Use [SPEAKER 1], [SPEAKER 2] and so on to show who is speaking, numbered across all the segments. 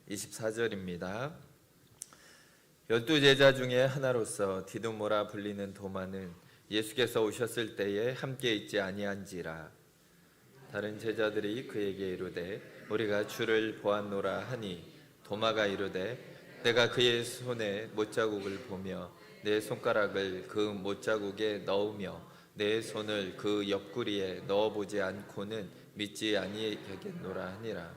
[SPEAKER 1] 24절입니다. 12제자 중에 하나로서 디두모라 불리는 도마는 예수께서 오셨을 때에 함께 있지 아니한지라. 다른 제자들이 그에게 이르되 우리가 주를 보았노라 하니 도마가 이르되 내가 그의 손에 못자국을 보며 내 손가락을 그 못자국에 넣으며 내 손을 그 옆구리에 넣어보지 않고는 믿지 아니하겠노라 하니라.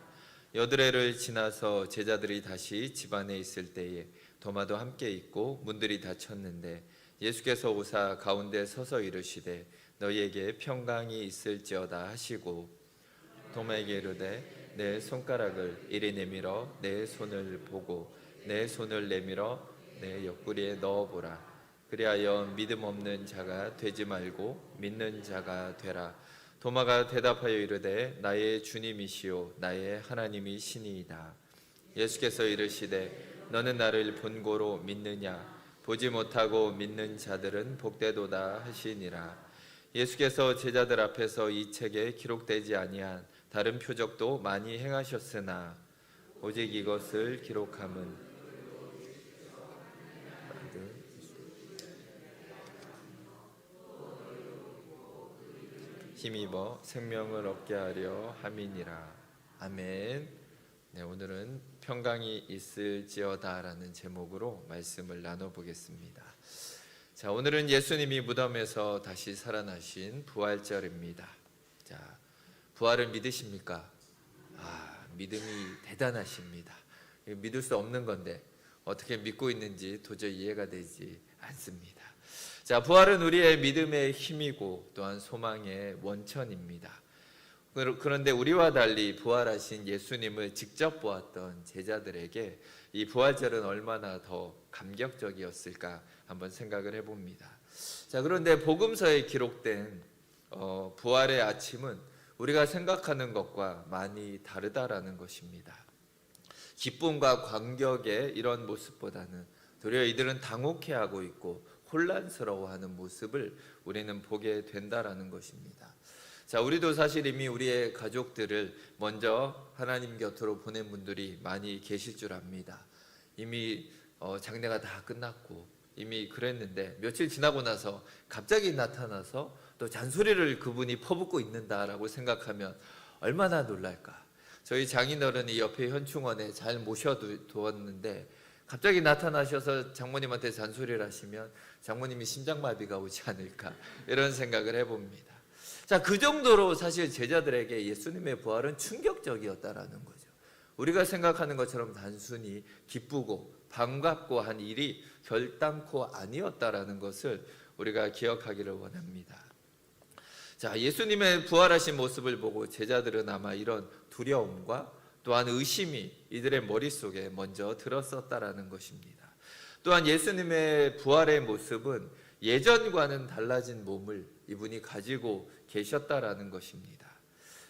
[SPEAKER 1] 여드레를 지나서 제자들이 다시 집 안에 있을 때에 도마도 함께 있고 문들이 닫혔는데 예수께서 오사 가운데 서서 이르시되 너희에게 평강이 있을지어다 하시고 도마에게 이르되 내 손가락을 이리 내밀어 내 손을 보고 내 손을 내밀어 내 옆구리에 넣어보라. 그리하여 믿음 없는 자가 되지 말고 믿는 자가 되라. 도마가 대답하여 이르되 나의 주님이시요 나의 하나님이시니이다. 예수께서 이르시되 너는 나를 본고로 믿느냐? 보지 못하고 믿는 자들은 복되도다 하시니라. 예수께서 제자들 앞에서 이 책에 기록되지 아니한 다른 표적도 많이 행하셨으나 오직 이것을 기록함은 힘입어 생명을 얻게 하려 함이니라. 아멘. 오늘은 평강이 있을지어다라는 제목으로 말씀을 나눠보겠습니다. 자, 오늘은 예수님이 무덤에서 다시 살아나신 부활절입니다. 자, 부활을 믿으십니까? 믿음이 대단하십니다. 믿을 수 없는 건데 어떻게 믿고 있는지 도저히 이해가 되지 않습니다. 자, 부활은 우리의 믿음의 힘이고 또한 소망의 원천입니다. 그런데 우리와 달리 부활하신 예수님을 직접 보았던 제자들에게 이 부활절은 얼마나 더 감격적이었을까 한번 생각을 해봅니다. 자, 그런데 복음서에 기록된 부활의 아침은 우리가 생각하는 것과 많이 다르다라는 것입니다. 기쁨과 감격의 이런 모습보다는 도리어 이들은 당혹해하고 있고 혼란스러워하는 모습을 우리는 보게 된다라는 것입니다. 자, 우리도 사실 이미 우리의 가족들을 먼저 하나님 곁으로 보낸 분들이 많이 계실 줄 압니다. 이미 장례가 다 끝났고 이미 그랬는데 며칠 지나고 나서 갑자기 나타나서 또 잔소리를 그분이 퍼붓고 있는다라고 생각하면 얼마나 놀랄까. 저희 장인어른이 옆에 현충원에 잘 모셔두었는데 갑자기 나타나셔서 장모님한테 잔소리를 하시면 장모님이 심장마비가 오지 않을까 이런 생각을 해봅니다. 자, 그 정도로 사실 제자들에게 예수님의 부활은 충격적이었다라는 거죠. 우리가 생각하는 것처럼 단순히 기쁘고 반갑고 한 일이 결단코 아니었다라는 것을 우리가 기억하기를 원합니다. 자, 예수님의 부활하신 모습을 보고 제자들은 아마 이런 두려움과 또한 의심이 이들의 머릿속에 먼저 들었었다라는 것입니다. 또한 예수님의 부활의 모습은 예전과는 달라진 몸을 이분이 가지고 계셨다라는 것입니다.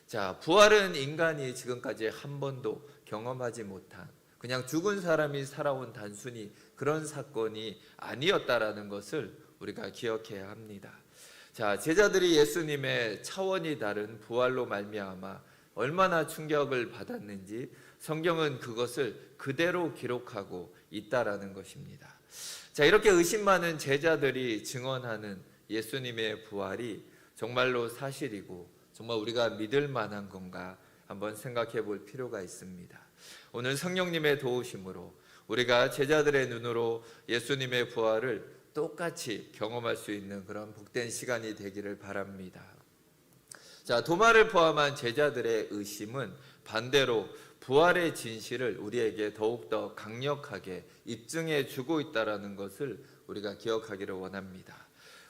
[SPEAKER 1] 자, 부활은 인간이 지금까지 한 번도 경험하지 못한 그냥 죽은 사람이 살아온 단순히 그런 사건이 아니었다라는 것을 우리가 기억해야 합니다. 자, 제자들이 예수님의 차원이 다른 부활로 말미암아 얼마나 충격을 받았는지 성경은 그것을 그대로 기록하고 있다라는 것입니다. 자, 이렇게 의심 많은 제자들이 증언하는 예수님의 부활이 정말로 사실이고 정말 우리가 믿을 만한 건가 한번 생각해 볼 필요가 있습니다. 오늘 성령님의 도우심으로 우리가 제자들의 눈으로 예수님의 부활을 똑같이 경험할 수 있는 그런 복된 시간이 되기를 바랍니다. 자, 도마를 포함한 제자들의 의심은 반대로 부활의 진실을 우리에게 더욱더 강력하게 입증해 주고 있다는 것을 우리가 기억하기를 원합니다.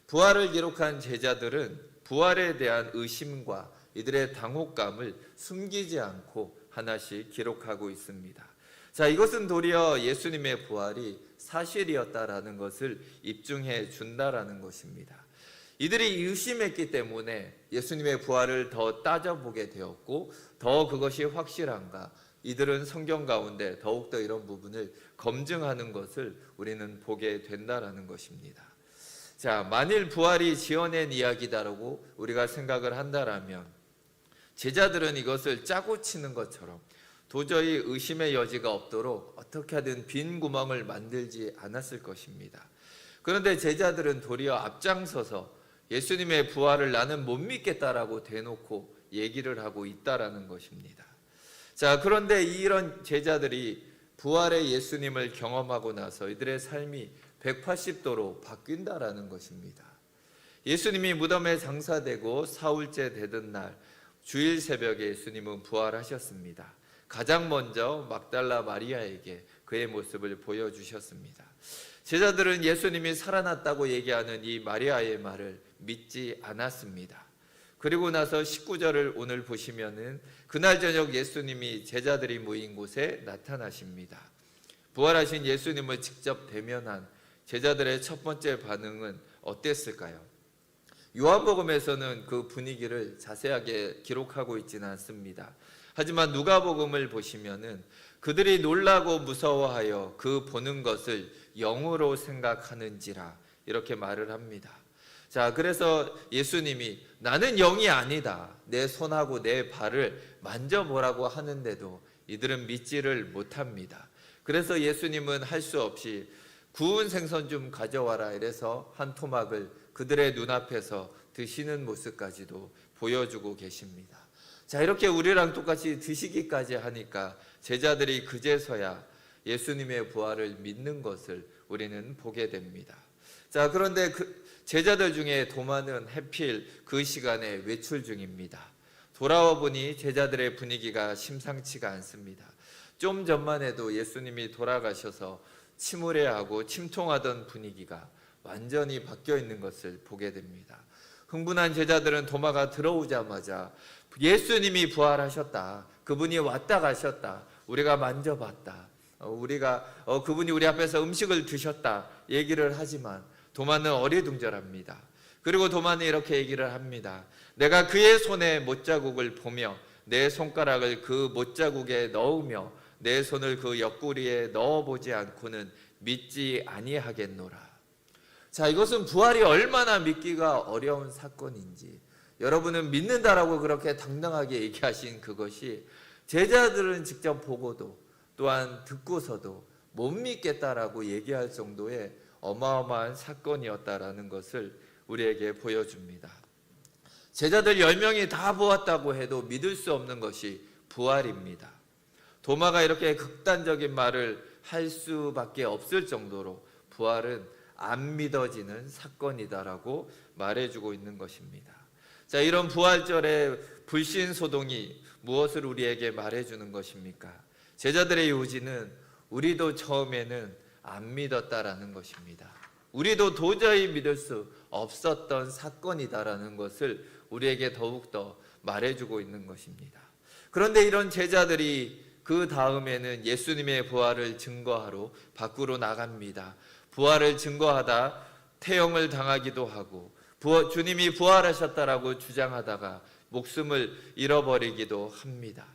[SPEAKER 1] 부활을 기록한 제자들은 부활에 대한 의심과 이들의 당혹감을 숨기지 않고 하나씩 기록하고 있습니다. 자, 이것은 도리어 예수님의 부활이 사실이었다라는 것을 입증해 준다라는 것입니다. 이들이 의심했기 때문에 예수님의 부활을 더 따져보게 되었고 더 그것이 확실한가 이들은 성경 가운데 더욱더 이런 부분을 검증하는 것을 우리는 보게 된다라는 것입니다. 자, 만일 부활이 지어낸 이야기다라고 우리가 생각을 한다라면 제자들은 이것을 짜고 치는 것처럼 도저히 의심의 여지가 없도록 어떻게 하든 빈 구멍을 만들지 않았을 것입니다. 그런데 제자들은 도리어 앞장서서 예수님의 부활을 나는 못 믿겠다라고 대놓고 얘기를 하고 있다라는 것입니다. 자, 그런데 이런 제자들이 부활의 예수님을 경험하고 나서 이들의 삶이 180도로 바뀐다라는 것입니다. 예수님이 무덤에 장사되고 사흘째 되던 날 주일 새벽에 예수님은 부활하셨습니다. 가장 먼저 막달라 마리아에게 그의 모습을 보여주셨습니다. 제자들은 예수님이 살아났다고 얘기하는 이 마리아의 말을 믿지 않았습니다. 그리고 나서 19절을 오늘 보시면은 그날 저녁 예수님이 제자들이 모인 곳에 나타나십니다. 부활하신 예수님을 직접 대면한 제자들의 첫 번째 반응은 어땠을까요? 요한복음에서는 그 분위기를 자세하게 기록하고 있지는 않습니다. 하지만 누가복음을 보시면은 그들이 놀라고 무서워하여 그 보는 것을 영으로 생각하는지라 이렇게 말을 합니다. 자, 그래서 예수님이 나는 영이 아니다, 내 손하고 내 발을 만져보라고 하는데도 이들은 믿지를 못합니다. 그래서 예수님은 할 수 없이 구운 생선 좀 가져와라 이래서 한 토막을 그들의 눈앞에서 드시는 모습까지도 보여주고 계십니다. 자, 이렇게 우리랑 똑같이 드시기까지 하니까 제자들이 그제서야 예수님의 부활을 믿는 것을 우리는 보게 됩니다. 자, 그런데 그 제자들 중에 도마는 하필 그 시간에 외출 중입니다. 돌아와 보니 제자들의 분위기가 심상치가 않습니다. 좀 전만 해도 예수님이 돌아가셔서 침울해하고 침통하던 분위기가 완전히 바뀌어 있는 것을 보게 됩니다. 흥분한 제자들은 도마가 들어오자마자 예수님이 부활하셨다, 그분이 왔다 가셨다, 우리가 만져봤다, 그분이 우리 앞에서 음식을 드셨다 얘기를 하지만 도마는 어리둥절합니다. 그리고 도마는 이렇게 얘기를 합니다. 내가 그의 손에 못자국을 보며 내 손가락을 그 못자국에 넣으며 내 손을 그 옆구리에 넣어보지 않고는 믿지 아니하겠노라. 자, 이것은 부활이 얼마나 믿기가 어려운 사건인지 여러분은 믿는다라고 그렇게 당당하게 얘기하신 그것이 제자들은 직접 보고도 또한 듣고서도 못 믿겠다라고 얘기할 정도의 어마어마한 사건이었다라는 것을 우리에게 보여줍니다. 제자들 10명이 다 보았다고 해도 믿을 수 없는 것이 부활입니다. 도마가 이렇게 극단적인 말을 할 수밖에 없을 정도로 부활은 안 믿어지는 사건이다라고 말해주고 있는 것입니다. 자, 이런 부활절의 불신소동이 무엇을 우리에게 말해주는 것입니까? 제자들의 요지는 우리도 처음에는 안 믿었다라는 것입니다. 우리도 도저히 믿을 수 없었던 사건이다라는 것을 우리에게 더욱더 말해주고 있는 것입니다. 그런데 이런 제자들이 그 다음에는 예수님의 부활을 증거하러 밖으로 나갑니다. 부활을 증거하다 태형을 당하기도 하고 주님이 부활하셨다라고 주장하다가 목숨을 잃어버리기도 합니다.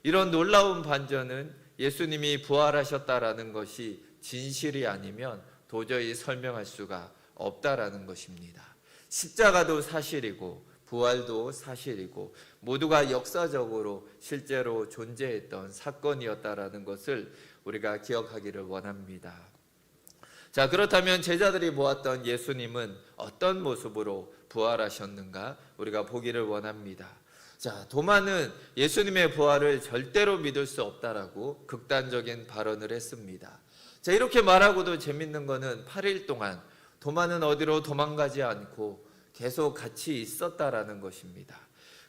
[SPEAKER 1] 이런 놀라운 반전은 예수님이 부활하셨다라는 것이 진실이 아니면 도저히 설명할 수가 없다라는 것입니다. 십자가도 사실이고 부활도 사실이고 모두가 역사적으로 실제로 존재했던 사건이었다라는 것을 우리가 기억하기를 원합니다. 자, 그렇다면 제자들이 보았던 예수님은 어떤 모습으로 부활하셨는가 우리가 보기를 원합니다. 자, 도마는 예수님의 부활을 절대로 믿을 수 없다라고 극단적인 발언을 했습니다. 자, 이렇게 말하고도 재밌는 거는 8일 동안 도마는 어디로 도망가지 않고 계속 같이 있었다라는 것입니다.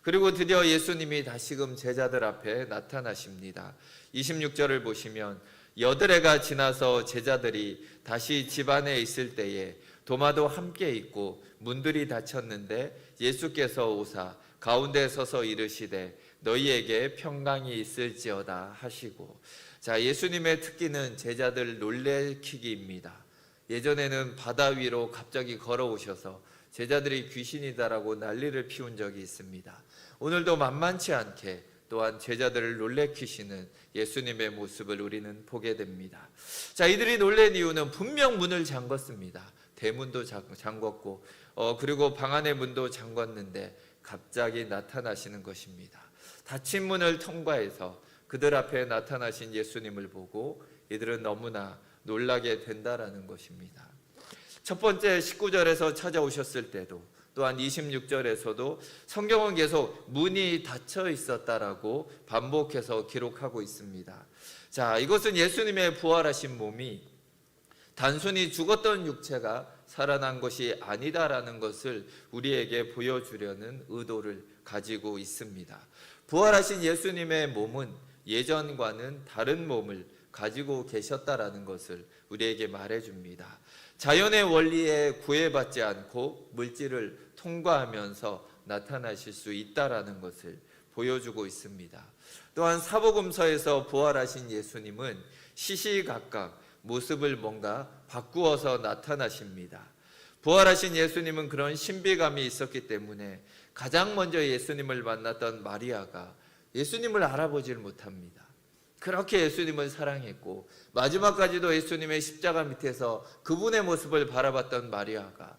[SPEAKER 1] 그리고 드디어 예수님이 다시금 제자들 앞에 나타나십니다. 26절을 보시면 여드레가 지나서 제자들이 다시 집 안에 있을 때에 도마도 함께 있고 문들이 닫혔는데 예수께서 오사 가운데 서서 이르시되 너희에게 평강이 있을지어다 하시고, 자, 예수님의 특기는 제자들 놀래키기입니다. 예전에는 바다 위로 갑자기 걸어오셔서 제자들이 귀신이다라고 난리를 피운 적이 있습니다. 오늘도 만만치 않게 또한 제자들을 놀래키시는 예수님의 모습을 우리는 보게 됩니다. 자, 이들이 놀란 이유는 분명 문을 잠궜습니다. 대문도 잠궜고 그리고 방 안의 문도 잠궜는데 갑자기 나타나시는 것입니다. 닫힌 문을 통과해서 그들 앞에 나타나신 예수님을 보고 이들은 너무나 놀라게 된다라는 것입니다. 첫 번째 19절에서 찾아오셨을 때도, 또한 26절에서도 성경은 계속 문이 닫혀 있었다라고 반복해서 기록하고 있습니다. 자, 이것은 예수님의 부활하신 몸이 단순히 죽었던 육체가 살아난 것이 아니다라는 것을 우리에게 보여주려는 의도를 가지고 있습니다. 부활하신 예수님의 몸은 예전과는 다른 몸을 가지고 계셨다라는 것을 우리에게 말해줍니다. 자연의 원리에 구애받지 않고 물질을 통과하면서 나타나실 수 있다라는 것을 보여주고 있습니다. 또한 사복음서에서 부활하신 예수님은 시시각각 모습을 뭔가 바꾸어서 나타나십니다. 부활하신 예수님은 그런 신비감이 있었기 때문에 가장 먼저 예수님을 만났던 마리아가 예수님을 알아보질 못합니다. 그렇게 예수님을 사랑했고 마지막까지도 예수님의 십자가 밑에서 그분의 모습을 바라봤던 마리아가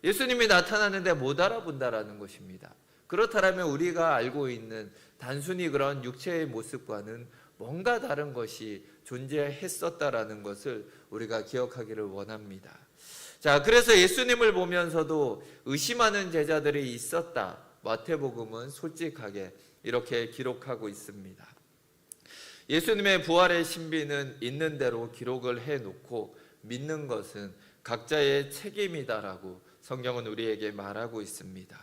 [SPEAKER 1] 예수님이 나타나는데 못 알아본다라는 것입니다. 그렇다면 우리가 알고 있는 단순히 그런 육체의 모습과는 뭔가 다른 것이 존재했었다라는 것을 우리가 기억하기를 원합니다. 자, 그래서 예수님을 보면서도 의심하는 제자들이 있었다. 마태복음은 솔직하게 이렇게 기록하고 있습니다. 예수님의 부활의 신비는 있는 대로 기록을 해놓고 믿는 것은 각자의 책임이다라고 성경은 우리에게 말하고 있습니다.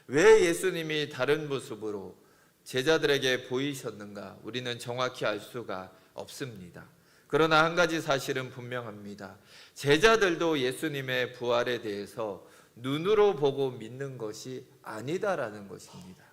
[SPEAKER 1] 왜 예수님이 다른 모습으로 제자들에게 보이셨는가? 우리는 정확히 알 수가 없습니다. 그러나 한 가지 사실은 분명합니다. 제자들도 예수님의 부활에 대해서 눈으로 보고 믿는 것이 아니다라는 것입니다.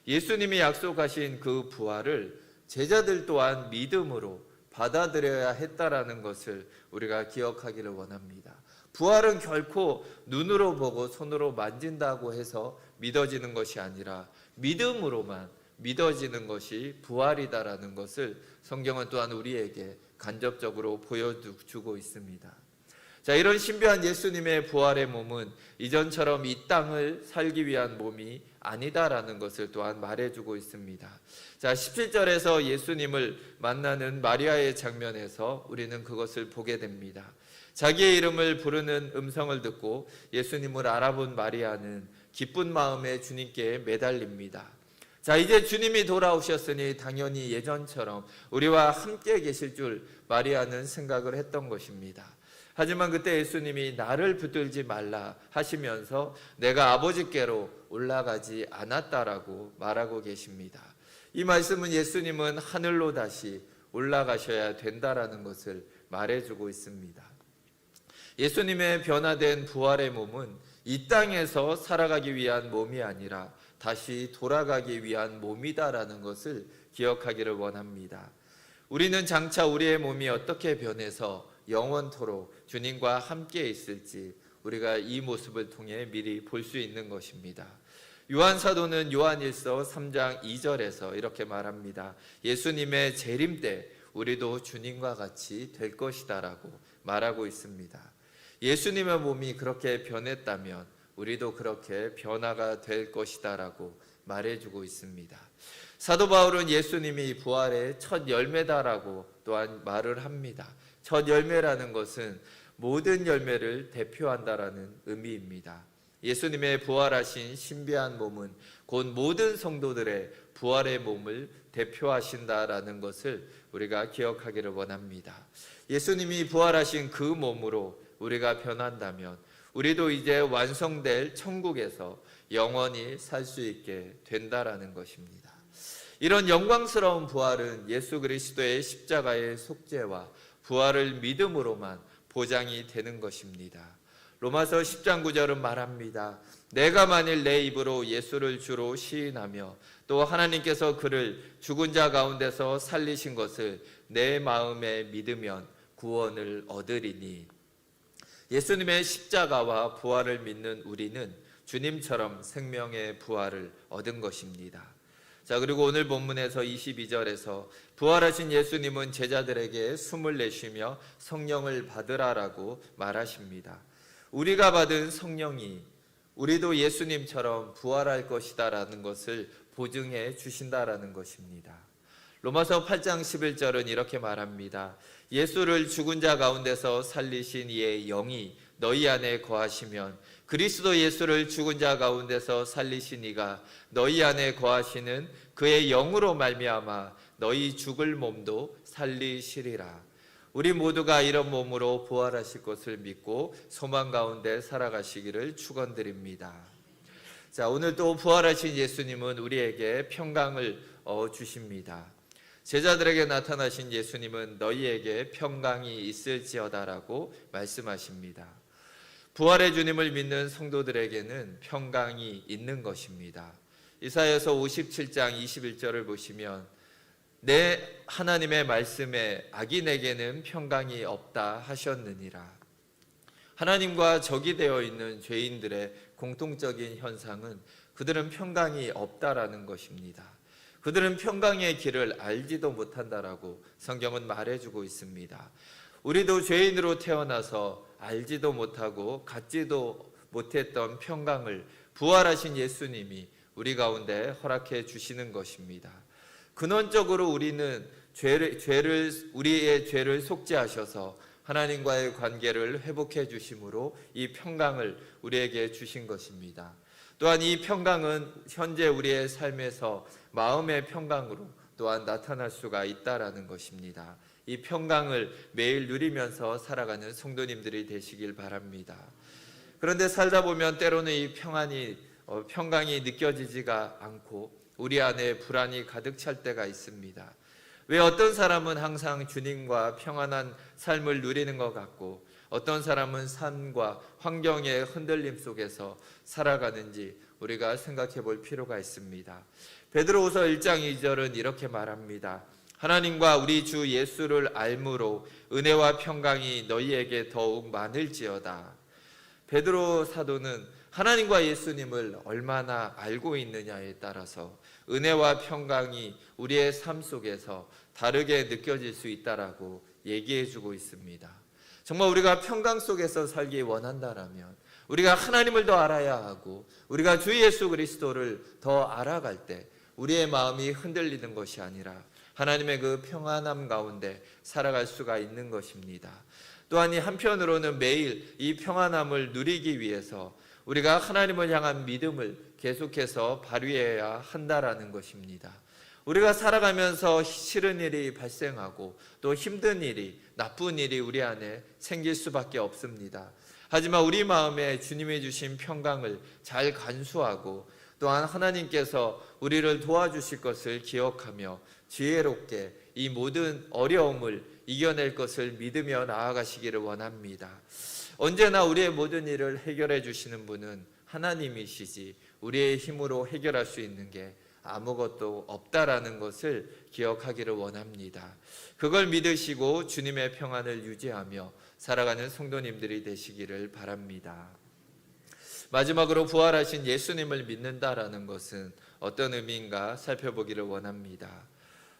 [SPEAKER 1] 예수님이 약속하신 그 부활을 제자들 또한 믿음으로 받아들여야 했다라는 것을 우리가 기억하기를 원합니다. 부활은 결코 눈으로 보고 손으로 만진다고 해서 믿어지는 것이 아니라 믿음으로만 믿어지는 것이 부활이다라는 것을 성경은 또한 우리에게 간접적으로 보여주고 있습니다. 자, 이런 신비한 예수님의 부활의 몸은 이전처럼 이 땅을 살기 위한 몸이 아니다라는 것을 또한 말해주고 있습니다. 자, 17절에서 예수님을 만나는 마리아의 장면에서 우리는 그것을 보게 됩니다. 자기의 이름을 부르는 음성을 듣고 예수님을 알아본 마리아는 기쁜 마음에 주님께 매달립니다. 자, 이제 주님이 돌아오셨으니 당연히 예전처럼 우리와 함께 계실 줄 마리아는 생각을 했던 것입니다. 하지만 그때 예수님이 나를 붙들지 말라 하시면서 내가 아버지께로 올라가지 않았다라고 말하고 계십니다. 이 말씀은 예수님은 하늘로 다시 올라가셔야 된다라는 것을 말해주고 있습니다. 예수님의 변화된 부활의 몸은 이 땅에서 살아가기 위한 몸이 아니라 다시 돌아가기 위한 몸이다라는 것을 기억하기를 원합니다. 우리는 장차 우리의 몸이 어떻게 변해서 영원토록 주님과 함께 있을지 우리가 이 모습을 통해 미리 볼 수 있는 것입니다. 요한 사도는 요한일서 3장 2절에서 이렇게 말합니다. 예수님의 재림 때 우리도 주님과 같이 될 것이다라고 말하고 있습니다. 예수님의 몸이 그렇게 변했다면 우리도 그렇게 변화가 될 것이다라고 말해주고 있습니다. 사도 바울은 예수님이 부활의 첫 열매다라고 또한 말을 합니다. 첫 열매라는 것은 모든 열매를 대표한다라는 의미입니다. 예수님의 부활하신 신비한 몸은 곧 모든 성도들의 부활의 몸을 대표하신다라는 것을 우리가 기억하기를 원합니다. 예수님이 부활하신 그 몸으로 우리가 변한다면 우리도 이제 완성될 천국에서 영원히 살 수 있게 된다라는 것입니다. 이런 영광스러운 부활은 예수 그리스도의 십자가의 속죄와 부활을 믿음으로만 보장이 되는 것입니다. 로마서 10장 9절은 말합니다. 내가 만일 내 입으로 예수를 주로 시인하며 또 하나님께서 그를 죽은 자 가운데서 살리신 것을 내 마음에 믿으면 구원을 얻으리니. 예수님의 십자가와 부활을 믿는 우리는 주님처럼 생명의 부활을 얻은 것입니다. 자, 그리고 오늘 본문에서 22절에서 부활하신 예수님은 제자들에게 숨을 내쉬며 성령을 받으라라고 말하십니다. 우리가 받은 성령이 우리도 예수님처럼 부활할 것이다라는 것을 보증해 주신다라는 것입니다. 로마서 8장 11절은 이렇게 말합니다. 예수를 죽은 자 가운데서 살리신 이의 영이 너희 안에 거하시면 그리스도 예수를 죽은 자 가운데서 살리신 이가 너희 안에 거하시는 그의 영으로 말미암아 너희 죽을 몸도 살리시리라. 우리 모두가 이런 몸으로 부활하실 것을 믿고 소망 가운데 살아가시기를 축원드립니다. 자, 오늘 또 부활하신 예수님은 우리에게 평강을 주십니다. 제자들에게 나타나신 예수님은 너희에게 평강이 있을지어다라고 말씀하십니다. 부활의 주님을 믿는 성도들에게는 평강이 있는 것입니다. 이사야서 57장 21절을 보시면 내 하나님의 말씀에 악인에게는 평강이 없다 하셨느니라. 하나님과 적이 되어 있는 죄인들의 공통적인 현상은 그들은 평강이 없다라는 것입니다. 그들은 평강의 길을 알지도 못한다라고 성경은 말해주고 있습니다. 우리도 죄인으로 태어나서 알지도 못하고 갖지도 못했던 평강을 부활하신 예수님이 우리 가운데 허락해 주시는 것입니다. 근원적으로 우리는 우리의 죄를 속죄하셔서 하나님과의 관계를 회복해 주심으로 이 평강을 우리에게 주신 것입니다. 또한 이 평강은 현재 우리의 삶에서 마음의 평강으로 또한 나타날 수가 있다라는 것입니다. 이 평강을 매일 누리면서 살아가는 성도님들이 되시길 바랍니다. 그런데 살다 보면 때로는 이 평강이 느껴지지가 않고 우리 안에 불안이 가득 찰 때가 있습니다. 왜 어떤 사람은 항상 주님과 평안한 삶을 누리는 것 같고 어떤 사람은 삶과 환경의 흔들림 속에서 살아가는지 우리가 생각해 볼 필요가 있습니다. 베드로후서 1장 2절은 이렇게 말합니다. 하나님과 우리 주 예수를 알므로 은혜와 평강이 너희에게 더욱 많을지어다. 베드로 사도는 하나님과 예수님을 얼마나 알고 있느냐에 따라서 은혜와 평강이 우리의 삶 속에서 다르게 느껴질 수 있다라고 얘기해 주고 있습니다. 정말 우리가 평강 속에서 살기 원한다라면 우리가 하나님을 더 알아야 하고 우리가 주 예수 그리스도를 더 알아갈 때 우리의 마음이 흔들리는 것이 아니라 하나님의 그 평안함 가운데 살아갈 수가 있는 것입니다. 또한 이 한편으로는 매일 이 평안함을 누리기 위해서 우리가 하나님을 향한 믿음을 계속해서 발휘해야 한다라는 것입니다. 우리가 살아가면서 싫은 일이 발생하고 또 힘든 일이, 나쁜 일이 우리 안에 생길 수밖에 없습니다. 하지만 우리 마음에 주님이 주신 평강을 잘 간수하고 또한 하나님께서 우리를 도와주실 것을 기억하며 지혜롭게 이 모든 어려움을 이겨낼 것을 믿으며 나아가시기를 원합니다. 언제나 우리의 모든 일을 해결해 주시는 분은 하나님이시지 우리의 힘으로 해결할 수 있는 게 아무것도 없다라는 것을 기억하기를 원합니다. 그걸 믿으시고 주님의 평안을 유지하며 살아가는 성도님들이 되시기를 바랍니다. 마지막으로 부활하신 예수님을 믿는다라는 것은 어떤 의미인가 살펴보기를 원합니다.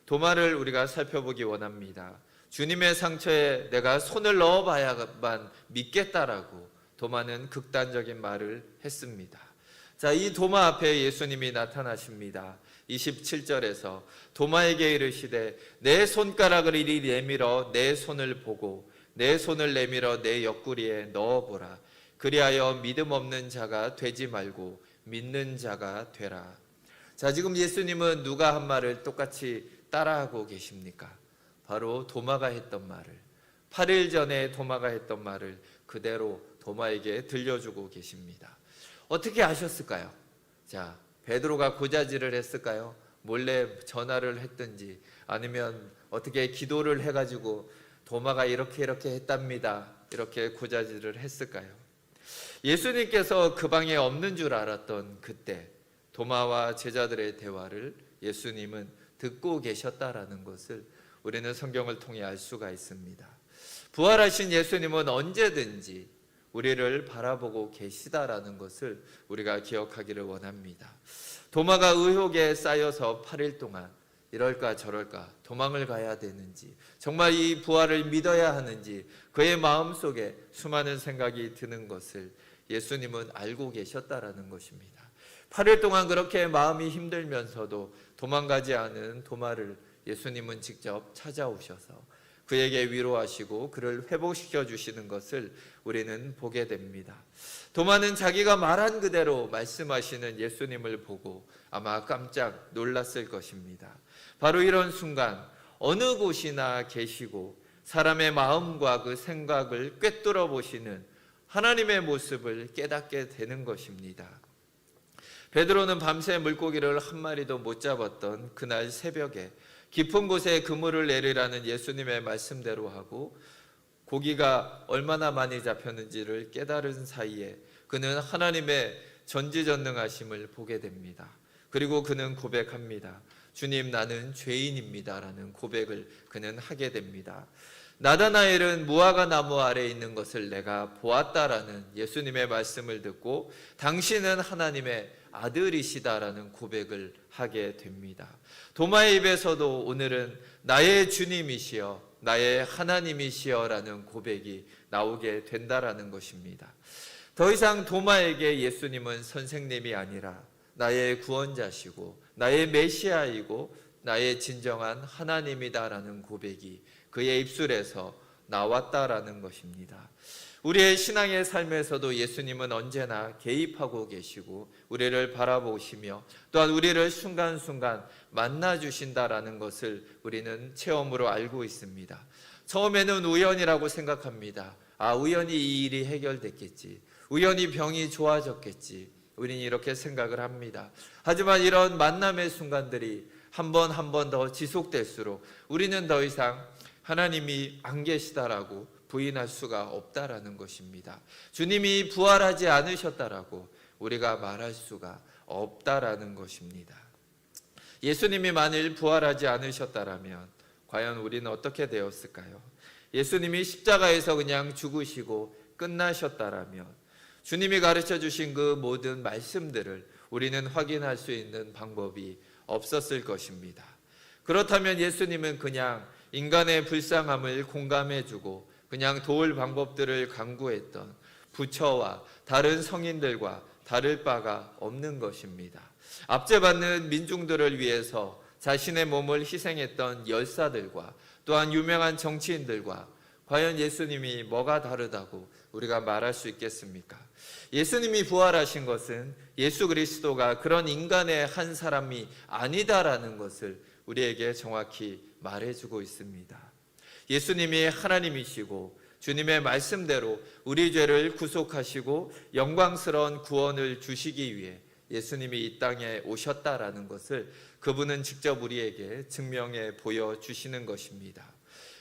[SPEAKER 1] 도마를 우리가 살펴보기 원합니다. 주님의 상처에 내가 손을 넣어봐야만 믿겠다라고 도마는 극단적인 말을 했습니다. 자, 이 도마 앞에 예수님이 나타나십니다. 27절에서 도마에게 이르시되 내 손가락을 이리 내밀어 내 손을 보고 내 손을 내밀어 내 옆구리에 넣어보라. 그리하여 믿음 없는 자가 되지 말고 믿는 자가 되라. 자, 지금 예수님은 누가 한 말을 똑같이 따라하고 계십니까? 바로 도마가 했던 말을, 8일 전에 도마가 했던 말을 그대로 도마에게 들려주고 계십니다. 어떻게 아셨을까요? 자, 베드로가 고자질을 했을까요? 몰래 전화를 했든지 아니면 어떻게 기도를 해가지고 도마가 이렇게 했답니다, 이렇게 고자질을 했을까요? 예수님께서 그 방에 없는 줄 알았던 그때 도마와 제자들의 대화를 예수님은 듣고 계셨다라는 것을 우리는 성경을 통해 알 수가 있습니다. 부활하신 예수님은 언제든지 우리를 바라보고 계시다라는 것을 우리가 기억하기를 원합니다. 도마가 의혹에 쌓여서 8일 동안 이럴까 저럴까 도망을 가야 되는지, 정말 이 부활을 믿어야 하는지 그의 마음속에 수많은 생각이 드는 것을 예수님은 알고 계셨다라는 것입니다. 8일 동안 그렇게 마음이 힘들면서도 도망가지 않은 도마를 예수님은 직접 찾아오셔서 그에게 위로하시고 그를 회복시켜 주시는 것을 우리는 보게 됩니다. 도마는 자기가 말한 그대로 말씀하시는 예수님을 보고 아마 깜짝 놀랐을 것입니다. 바로 이런 순간 어느 곳이나 계시고 사람의 마음과 그 생각을 꿰뚫어 보시는 하나님의 모습을 깨닫게 되는 것입니다. 베드로는 밤새 물고기를 한 마리도 못 잡았던 그날 새벽에 깊은 곳에 그물을 내리라는 예수님의 말씀대로 하고 고기가 얼마나 많이 잡혔는지를 깨달은 사이에 그는 하나님의 전지전능하심을 보게 됩니다. 그리고 그는 고백합니다. 주님, 나는 죄인입니다 라는 고백을 그는 하게 됩니다. 나다나엘은 무화과 나무 아래에 있는 것을 내가 보았다라는 예수님의 말씀을 듣고 당신은 하나님의 아들이시다라는 고백을 하게 됩니다. 도마의 입에서도 오늘은 나의 주님이시여 나의 하나님이시여 라는 고백이 나오게 된다라는 것입니다. 더 이상 도마에게 예수님은 선생님이 아니라 나의 구원자시고 나의 메시아이고 나의 진정한 하나님이다라는 고백이 그의 입술에서 나왔다라는 것입니다. 우리의 신앙의 삶에서도 예수님은 언제나 개입하고 계시고 우리를 바라보시며 또한 우리를 순간순간 만나주신다라는 것을 우리는 체험으로 알고 있습니다. 처음에는 우연이라고 생각합니다. 우연히 이 일이 해결됐겠지. 우연히 병이 좋아졌겠지. 우리는 이렇게 생각을 합니다. 하지만 이런 만남의 순간들이 한 번 한 번 더 지속될수록 우리는 더 이상 하나님이 안 계시다라고 부인할 수가 없다라는 것입니다. 주님이 부활하지 않으셨다라고 우리가 말할 수가 없다라는 것입니다. 예수님이 만일 부활하지 않으셨다라면 과연 우리는 어떻게 되었을까요? 예수님이 십자가에서 그냥 죽으시고 끝나셨다라면 주님이 가르쳐 주신 그 모든 말씀들을 우리는 확인할 수 있는 방법이 없었을 것입니다. 그렇다면 예수님은 그냥 인간의 불쌍함을 공감해주고 그냥 도울 방법들을 강구했던 부처와 다른 성인들과 다를 바가 없는 것입니다. 압제받는 민중들을 위해서 자신의 몸을 희생했던 열사들과 또한 유명한 정치인들과 과연 예수님이 뭐가 다르다고 우리가 말할 수 있겠습니까? 예수님이 부활하신 것은 예수 그리스도가 그런 인간의 한 사람이 아니다라는 것을 우리에게 정확히 말해주고 있습니다. 예수님이 하나님이시고 주님의 말씀대로 우리 죄를 구속하시고 영광스러운 구원을 주시기 위해 예수님이 이 땅에 오셨다라는 것을 그분은 직접 우리에게 증명해 보여주시는 것입니다.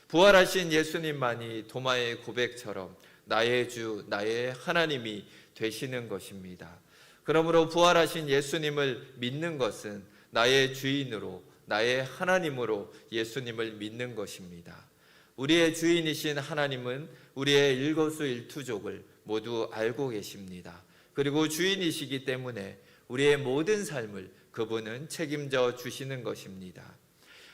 [SPEAKER 1] 부활하신 예수님만이 도마의 고백처럼 나의 주, 나의 하나님이 되시는 것입니다. 그러므로 부활하신 예수님을 믿는 것은 나의 주인으로 나의 하나님으로 예수님을 믿는 것입니다. 우리의 주인이신 하나님은 우리의 일거수일투족을 모두 알고 계십니다. 그리고 주인이시기 때문에 우리의 모든 삶을 그분은 책임져 주시는 것입니다.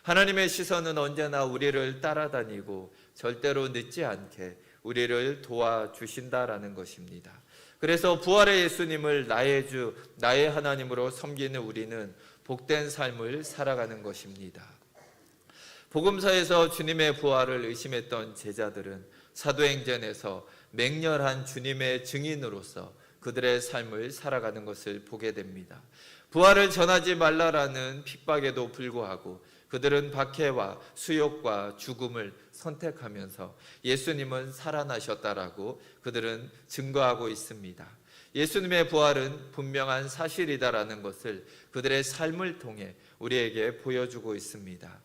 [SPEAKER 1] 하나님의 시선은 언제나 우리를 따라다니고 절대로 늦지 않게 우리를 도와주신다라는 것입니다. 그래서 부활의 예수님을 나의 주, 나의 하나님으로 섬기는 우리는 복된 삶을 살아가는 것입니다. 복음서에서 주님의 부활을 의심했던 제자들은 사도행전에서 맹렬한 주님의 증인으로서 그들의 삶을 살아가는 것을 보게 됩니다. 부활을 전하지 말라라는 핍박에도 불구하고 그들은 박해와 수욕과 죽음을 선택하면서 예수님은 살아나셨다라고 그들은 증거하고 있습니다. 예수님의 부활은 분명한 사실이다라는 것을 그들의 삶을 통해 우리에게 보여주고 있습니다.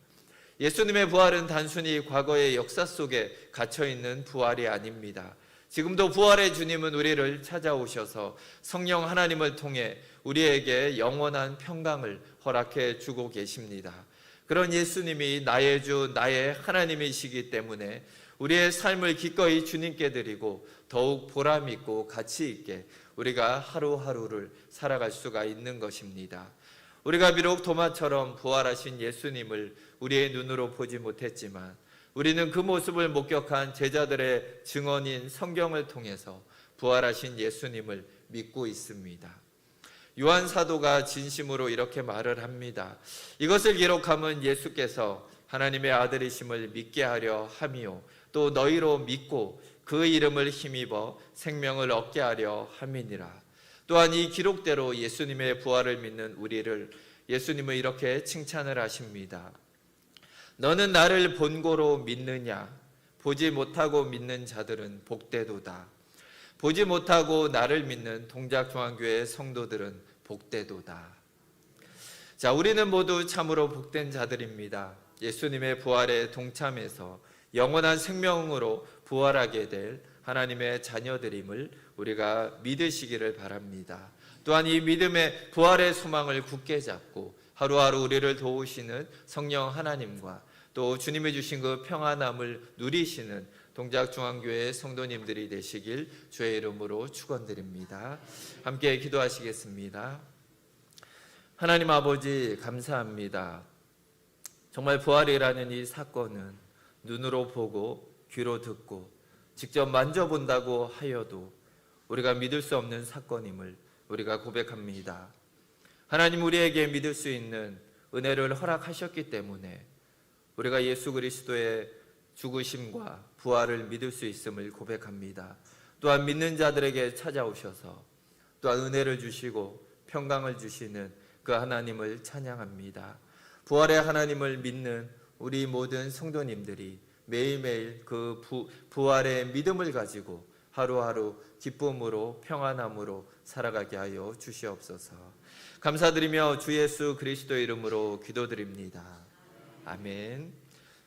[SPEAKER 1] 예수님의 부활은 단순히 과거의 역사 속에 갇혀있는 부활이 아닙니다. 지금도 부활의 주님은 우리를 찾아오셔서 성령 하나님을 통해 우리에게 영원한 평강을 허락해 주고 계십니다. 그런 예수님이 나의 주, 나의 하나님이시기 때문에 우리의 삶을 기꺼이 주님께 드리고 더욱 보람 있고 가치 있게 우리가 하루하루를 살아갈 수가 있는 것입니다. 우리가 비록 도마처럼 부활하신 예수님을 우리의 눈으로 보지 못했지만 우리는 그 모습을 목격한 제자들의 증언인 성경을 통해서 부활하신 예수님을 믿고 있습니다. 요한 사도가 진심으로 이렇게 말을 합니다. 이것을 기록함은 예수께서 하나님의 아들이심을 믿게 하려 함이요 또 너희로 믿고 그 이름을 힘입어 생명을 얻게 하려 함이니라. 또한 이 기록대로 예수님의 부활을 믿는 우리를 예수님은 이렇게 칭찬을 하십니다. 너는 나를 본고로 믿느냐? 보지 못하고 믿는 자들은 복되도다. 보지 못하고 나를 믿는 동작중앙교회 성도들은 복되도다. 자, 우리는 모두 참으로 복된 자들입니다. 예수님의 부활에 동참해서 영원한 생명으로 부활하게 될 하나님의 자녀들임을 우리가 믿으시기를 바랍니다. 또한 이 믿음의 부활의 소망을 굳게 잡고 하루하루 우리를 도우시는 성령 하나님과 또 주님이 주신 그 평안함을 누리시는 동작중앙교회 성도님들이 되시길 주의 이름으로 축원드립니다. 함께 기도하시겠습니다. 하나님 아버지 감사합니다. 정말 부활이라는 이 사건은 눈으로 보고 귀로 듣고 직접 만져본다고 하여도 우리가 믿을 수 없는 사건임을 우리가 고백합니다. 하나님 우리에게 믿을 수 있는 은혜를 허락하셨기 때문에 우리가 예수 그리스도의 죽으심과 부활을 믿을 수 있음을 고백합니다. 또한 믿는 자들에게 찾아오셔서 또한 은혜를 주시고 평강을 주시는 그 하나님을 찬양합니다. 부활의 하나님을 믿는 우리 모든 성도님들이 매일매일 그 부활의 믿음을 가지고 하루하루 기쁨으로 평안함으로 살아가게 하여 주시옵소서. 감사드리며 주 예수 그리스도 이름으로 기도드립니다. 아멘.